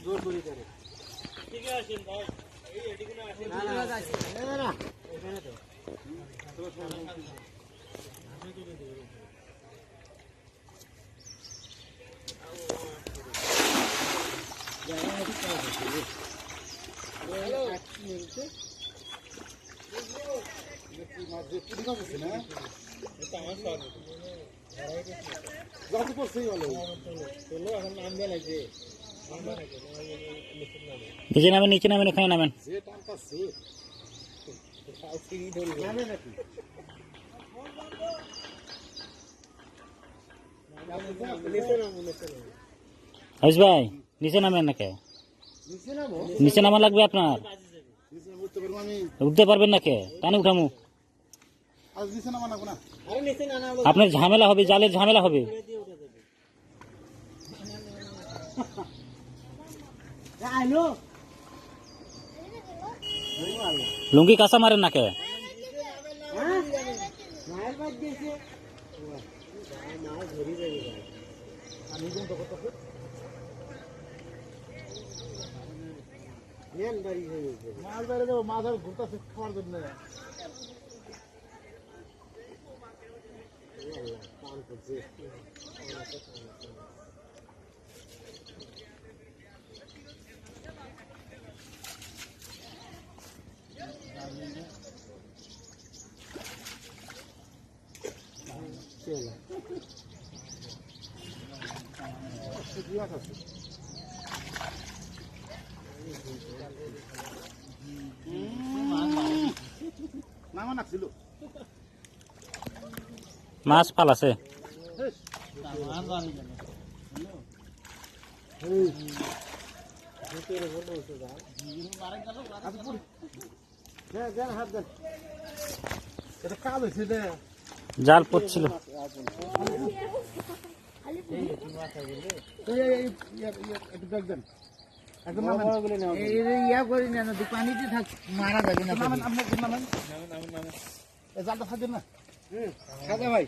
জোর করে করে ঠিক আছে ভাই এই এদিকে না আসেন না না না এখানে তো নিচে নামেন এখানে নামেন। আয়ুষ ভাই নিচে নামেন নাকি? নিচে নামা লাগবে আপনার, উঠতে পারবেন নাকি? টানে উঠামু, আপনার ঝামেলা হবে, জালের ঝামেলা হবে। লুঙ্গি কাঁচা মারেন নাকি? মাছ বাইরে দেবো, মাছ আর ঘুরতেছে খাওয়ার জন্য। মাছ পালাছে। জাল পড়ছিল। পানিতে থাক, মারা যাবে না। জালটা থাকবে না ভাই।